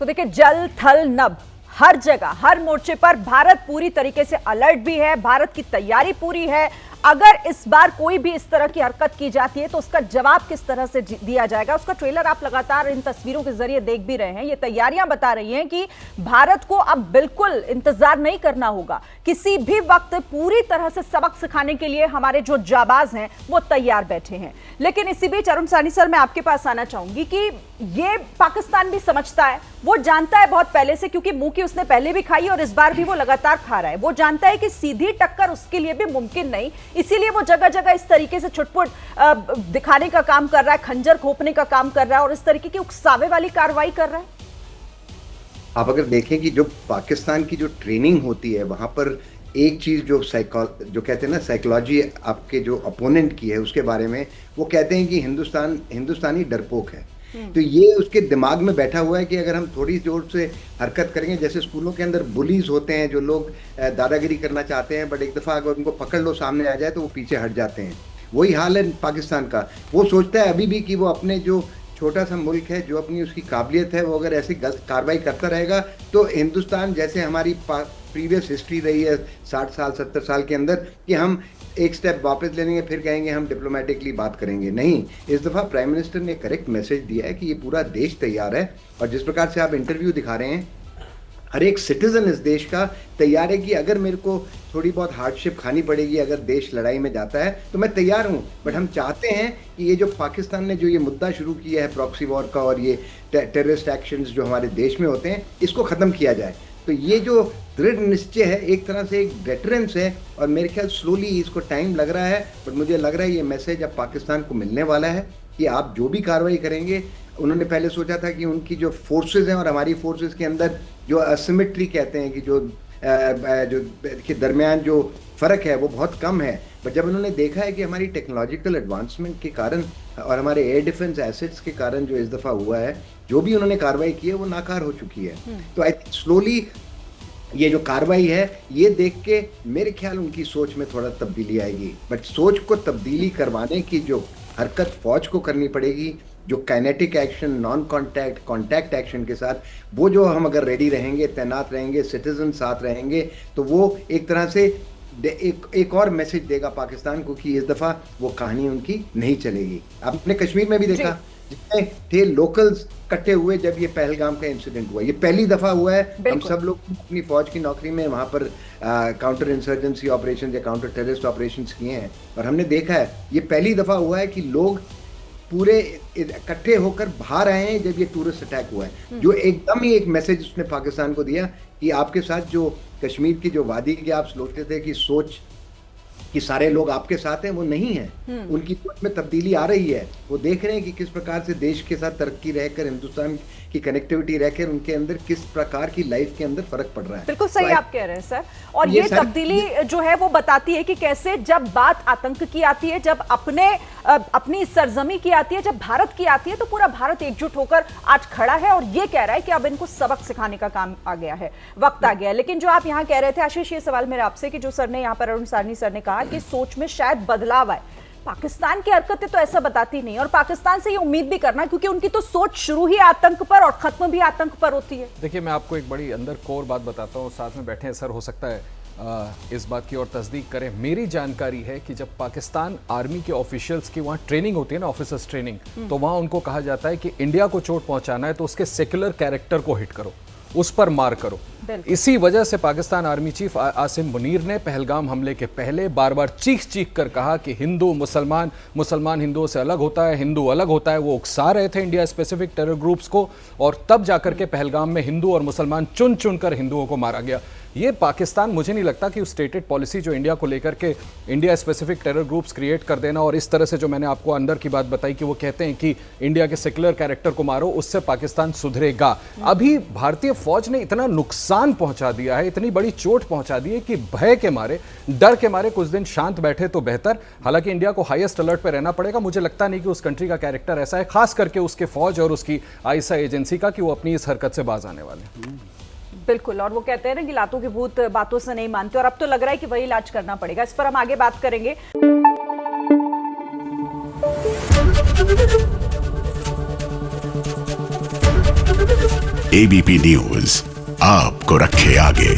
तो देखिए, जल थल नभ हर जगह हर मोर्चे पर भारत पूरी तरीके से अलर्ट भी है, भारत की तैयारी पूरी है। अगर इस बार कोई भी इस तरह की हरकत की जाती है तो उसका जवाब किस तरह से दिया जाएगा, उसका ट्रेलर आप लगातार इन तस्वीरों के जरिए देख भी रहे हैं। ये तैयारियां बता रही हैं कि भारत को अब बिल्कुल इंतजार नहीं करना होगा, किसी भी वक्त पूरी तरह से सबक सिखाने के लिए हमारे जो जाबाज हैं वो तैयार बैठे हैं। लेकिन इसी बीच अरुण साहनी सर, मैं आपके पास आना चाहूंगी कि ये पाकिस्तान भी समझता है, वो जानता है बहुत पहले से, क्योंकि मुंह की उसने पहले भी खाई और इस बार भी वो लगातार खा रहा है। वो जानता है कि सीधी टक्कर उसके लिए भी मुमकिन नहीं, इसीलिए वो जगह जगह इस तरीके से छुटपुट दिखाने का काम कर रहा है, खंजर खोपने का काम कर रहा है और इस तरीके की उकसावे वाली कार्रवाई कर रहा है। आप अगर देखें कि जो पाकिस्तान की जो ट्रेनिंग होती है वहां पर एक चीज जो कहते हैं ना साइकोलॉजी आपके जो अपोनेंट की है उसके बारे में, वो कहते हैं कि हिंदुस्तानी डरपोक है। तो ये उसके दिमाग में बैठा हुआ है कि अगर हम थोड़ी जोर से हरकत करेंगे, जैसे स्कूलों के अंदर बुलीज होते हैं जो लोग दादागिरी करना चाहते हैं, बट एक दफ़ा अगर उनको पकड़ लो सामने आ जाए तो वो पीछे हट जाते हैं। वही हाल है पाकिस्तान का। वो सोचता है अभी भी कि वो अपने जो छोटा सा मुल्क है, जो अपनी उसकी काबिलियत है, वो अगर ऐसी गलत कार्रवाई करता रहेगा तो हिंदुस्तान, जैसे हमारी प्रीवियस हिस्ट्री रही है 60 साल 70 साल के अंदर, कि हम एक स्टेप वापस ले लेंगे फिर कहेंगे हम डिप्लोमेटिकली बात करेंगे। नहीं, इस दफ़ा प्राइम मिनिस्टर ने करेक्ट मैसेज दिया है कि ये पूरा देश तैयार है। और जिस प्रकार से आप इंटरव्यू दिखा रहे हैं, हर एक सिटीजन इस देश का तैयार है कि अगर मेरे को थोड़ी बहुत हार्डशिप खानी पड़ेगी, अगर देश लड़ाई में जाता है तो मैं तैयार हूँ। बट हम चाहते हैं कि ये जो पाकिस्तान ने जो ये मुद्दा शुरू किया है प्रॉक्सी वॉर का और ये टेररिस्ट एक्शंस जो हमारे देश में होते हैं, इसको ख़त्म किया जाए। तो ये जो दृढ़ निश्चय है, एक तरह से एक डेटरेंस है, और मेरे ख्याल स्लोली इसको टाइम लग रहा है, बट मुझे लग रहा है ये मैसेज अब पाकिस्तान को मिलने वाला है कि आप जो भी कार्रवाई करेंगे। उन्होंने पहले सोचा था कि उनकी जो फोर्सेस हैं और हमारी फोर्सेस के अंदर जो असिमेट्री कहते हैं कि जो के दरमियान जो फ़र्क है वो बहुत कम है। बट जब उन्होंने देखा है कि हमारी टेक्नोलॉजिकल एडवांसमेंट के कारण और हमारे एयर डिफेंस एसेट्स के कारण जो इस दफ़ा हुआ है, जो भी उन्होंने कार्रवाई की है वो नाकार हो चुकी है। तो आई थिंक स्लोली ये जो कार्रवाई है, ये देख के मेरे ख्याल उनकी सोच में थोड़ा तब्दीली आएगी। बट सोच को तब्दीली करवाने की जो हरकत फौज को करनी पड़ेगी, जो kinetic action, non contact, contact action के साथ, वो जो हम अगर रेडी रहेंगे, तैनात रहेंगे, सिटीजन साथ रहेंगे, तो वो एक तरह से एक और मैसेज देगा पाकिस्तान को कि इस दफ़ा वो कहानी उनकी नहीं चलेगी। आपने कश्मीर में भी देखा, जितने थे लोकल्स इकट्ठे हुए जब ये पहलगाम का इंसिडेंट हुआ, ये पहली दफ़ा हुआ है। हम सब लोग अपनी फौज की नौकरी में वहाँ पर काउंटर इंसर्जेंसी ऑपरेशन या काउंटर टेररिस्ट ऑपरेशन किए हैं, और हमने देखा है ये पहली दफ़ा हुआ है कि लोग पूरे इकट्ठे होकर बाहर आए हैं जब ये टूरिस्ट अटैक हुआ है। जो एकदम ही एक मैसेज उसने पाकिस्तान को दिया कि आपके साथ जो कश्मीर की जो वादी की आप सोचते थे कि सोच कि सारे लोग आपके साथ हैं, वो नहीं है। उनकी सोच में तब्दीली आ रही है। वो देख रहे हैं कि किस प्रकार से देश के साथ तरक्की रहकर, हिंदुस्तान की कनेक्टिविटी रहकर उनके अंदर किस प्रकार की लाइफ के अंदर फर्क पड़ रहा है। बिल्कुल सही आप कह रहे हैं सर। और ये तब्दीली जो है वो बताती है कि कैसे जब बात आतंक की आती है, जब अपनी सरजमी की आती है, जब भारत की आती है, तो पूरा भारत एकजुट होकर आज खड़ा है और ये कह रहा है कि अब इनको सबक सिखाने का काम आ गया है, वक्त आ गया है। लेकिन जो आप यहाँ कह रहे थे आशीष, ये सवाल मेरा आपसे कि जो सर ने यहाँ पर अरुण साहनी सर ने कहा कि सोच में शायद बदलाव आए, पाकिस्तान की हरकतें तो ऐसा बताती नहीं, और पाकिस्तान से ये उम्मीद भी करना, क्योंकि उनकी तो सोच शुरू ही आतंक पर और खत्म भी आतंक पर होती है। देखिए, मैं आपको एक बड़ी अंदर कोर बात बताता हूँ, साथ में बैठे हैं सर, हो सकता है इस बात की और तस्दीक करें। मेरी जानकारी है कि जब पाकिस्तान आर्मी के ऑफिशियल्स की वहाँ ट्रेनिंग होती है ना, ऑफिसर्स ट्रेनिंग, तो वहाँ उनको कहा जाता है कि इंडिया को चोट पहुँचाना है तो उसके सेक्युलर कैरेक्टर को हिट करो, उस पर मार करो। इसी वजह से पाकिस्तान आर्मी चीफ आसिम मुनीर ने पहलगाम हमले के पहले बार बार चीख कर कहा कि हिंदू मुसलमान, मुसलमान हिंदुओं से अलग होता है, हिंदू अलग होता है। वो उकसा रहे थे इंडिया स्पेसिफिक टेरर ग्रुप्स को, और तब जाकर के पहलगाम में हिंदू और मुसलमान चुन चुन कर हिंदुओं को मारा गया। ये पाकिस्तान, मुझे नहीं लगता कि स्टेटेड पॉलिसी जो इंडिया को लेकर के India specific terror groups create कर देना, और इस तरह से जो मैंने आपको अंदर की बात बताई कि वो कहते हैं कि इंडिया के सेक्युलर कैरेक्टर को मारो, उससे पाकिस्तान सुधरेगा। अभी भारतीय फौज ने इतना नुकसान पहुंचा दिया है, इतनी बड़ी चोट पहुंचा दी है कि भय के मारे, डर के मारे कुछ दिन शांत बैठे तो बेहतर। हालांकि इंडिया को हाईएस्ट अलर्ट पर रहना पड़ेगा। मुझे लगता नहीं कि उस कंट्री का कैरेक्टर ऐसा है, खास करके उसके फौज और उसकी आईएसआई एजेंसी का, कि वो अपनी इस हरकत से बाज आने वाले। बिल्कुल, और वो कहते हैं ना कि लातों के भूत बातों से नहीं मानते, और अब तो लग रहा है कि वही इलाज करना पड़ेगा। इस पर हम आगे बात करेंगे। एबीपी न्यूज आपको रखे आगे।